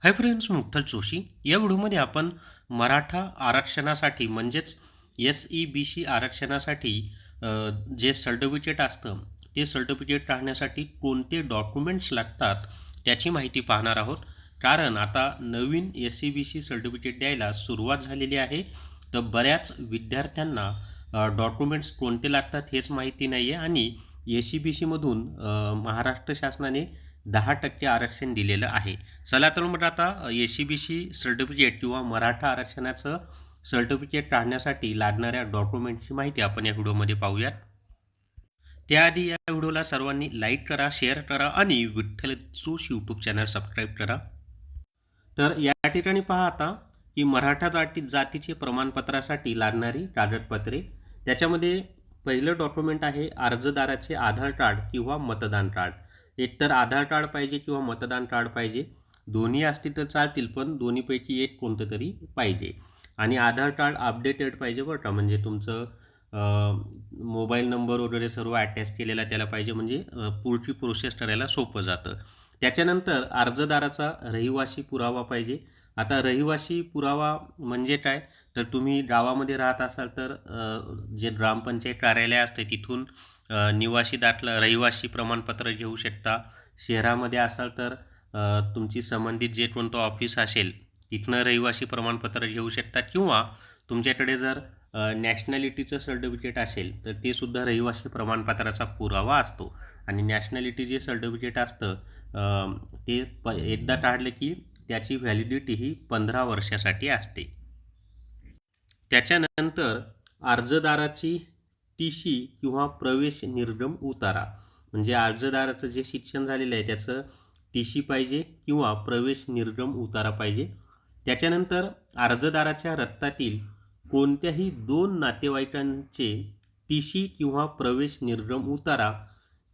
Hi friends, मुक्ताल Joshi. या व्हिडिओमध्ये आपण मराठा आरक्षणासाठी म्हणजेच SEBC आरक्षणासाठी जे सर्टिफिकेट असतं ते सर्टिफिकेट काढण्यासाठी कोणते डॉक्युमेंट्स लागतात त्याची माहिती पाहणार आहोत. कारण आता नवीन SEBC सर्टिफिकेट द्यायला सुरुवात झालेली आहे, तर बऱ्याच विद्यार्थ्यांना डॉक्युमेंट्स कोणते लागतात हेच माहिती नाही आहे. आणि SEBCमधून महाराष्ट्र शासनाने 10% आरक्षण दिलेलं आहे. चला तर मग आता SEBC सर्टिफिकेट किंवा मराठा आरक्षणाचं सर्टिफिकेट काढण्यासाठी लागणाऱ्या डॉक्युमेंटची माहिती आपण या व्हिडिओमध्ये पाहूयात. त्याआधी या व्हिडिओला सर्वांनी लाईक करा, शेअर करा आणि Vitthal Joshi YouTube channel subscribe करा. तर या ठिकाणी पहा आता की मराठा जातीचे प्रमाणपत्रासाठी लागणारी कागदपत्रे. त्याच्यामध्ये पहिलं डॉक्युमेंट आहे अर्जदाराचे आधार कार्ड किंवा मतदान कार्ड. एकतर आधार कार्ड पाहिजे किंवा मतदान कार्ड पाहिजे. दोन्ही असतील तर चालतील, पण दोन्हीपैकी एक कोणतं तरी पाहिजे. आणि आधार कार्ड अपडेटेड पाहिजे बरं का, म्हणजे तुमचं मोबाईल नंबर वगैरे सर्व अटॅच केलेला त्याला पाहिजे, म्हणजे पुढची प्रोसेस करायला सोपं जातं. त्याच्यानंतर अर्जदाराचा रहिवासी पुरावा पाहिजे. आता रहिवासी पुरावा म्हणजे काय, तर तुम्ही गावामध्ये राहत असाल तर जे ग्रामपंचायत कार्यालय असते तिथून निवासी दाखला रहिवासी प्रमाणपत्र घेऊ शकता. शहरामध्ये असाल तर तुमची संबंधित जे कोणतं ऑफिस असेल तिथनं रहिवासी प्रमाणपत्र घेऊ शकता, किंवा तुमच्याकडे जर नॅशनॅलिटीचं सर्टिफिकेट असेल तर ते सुद्धा रहिवासी प्रमाणपत्राचा पुरावा असतो. आणि नॅशनॅलिटी जे सर्टिफिकेट असतं ते एकदा काढलं की त्याची व्हॅलिडिटी ही 15 वर्षासाठी असते. त्याच्यानंतर अर्जदाराची TC किंवा प्रवेश निर्गम उतारा, म्हणजे अर्जदाराचं जे शिक्षण झालेलं आहे त्याचं TC पाहिजे किंवा प्रवेश निर्गम उतारा पाहिजे. त्याच्यानंतर अर्जदाराच्या रक्तातील कोणत्याही 2 नातेवाईकांचे TC किंवा प्रवेश निर्गम उतारा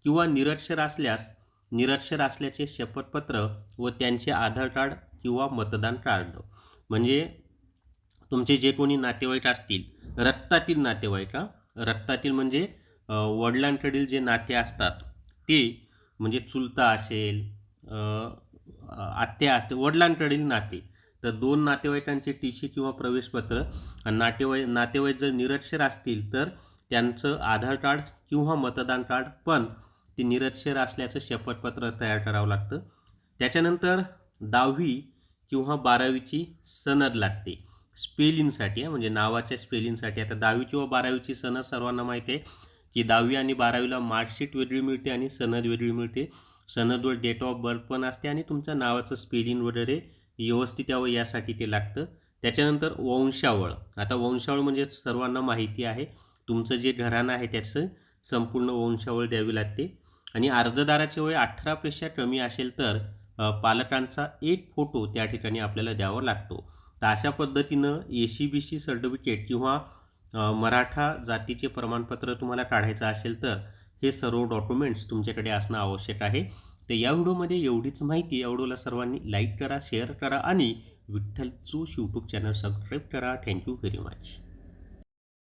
किंवा निरक्षर असल्याचे शपथपत्र व त्यांचे आधार कार्ड किंवा मतदान कार्ड. म्हणजे तुमचे जे कोणी नातेवाईक असतील, रक्तातील म्हणजे वडिलांकडील जे नाते असतात ते, म्हणजे चुलता असेल, आत्या असते, वडिलांकडील नाते, तर 2 नातेवाईकांचे TC किंवा प्रवेशपत्र. आणि नातेवाईक जर निरक्षर असतील तर त्यांचं आधार कार्ड किंवा मतदान कार्ड, पण ते निरक्षर असल्याचं शपथपत्र तयार करावं लागतं. त्याच्यानंतर 10वी किंवा 12वीची सनद लागते स्पेलिंगसाठी, म्हणजे नावाच्या स्पेलिंगसाठी. आता 10वी किंवा 12वीची सनद सर्वांना माहिती आहे की 10वी आणि 12वीला मार्कशीट वेगळी मिळते आणि सनद वेगळी मिळते. सनदवर डेट ऑफ बर्थ पण असते आणि तुमचं नावाचं स्पेलिंग वगैरे व्यवस्थित यावं यासाठी ते लागतं. त्याच्यानंतर वंशावळ. आता वंशावळ म्हणजे सर्वांना माहिती आहे, तुमचं जे घराणं आहे त्याचं संपूर्ण वंशावळ द्यावी लागते. आणि अर्जदाराचे वय 18पेक्षा कमी असेल तर पालकांचा एक फोटो त्या ठिकाणी आपल्याला द्यावा लागतो. तर अशा पद्धतीनं SEBC सर्टिफिकेट किंवा मराठा जातीचे प्रमाणपत्र तुम्हाला काढायचं असेल तर हे सर्व डॉक्युमेंट्स तुमच्याकडे असणं आवश्यक आहे. तर या व्हिडिओमध्ये एवढीच माहिती. या व्हिडिओला सर्वांनी लाईक करा, शेअर करा आणि Vitthal Joshi YouTube channel subscribe करा. Thank you very much.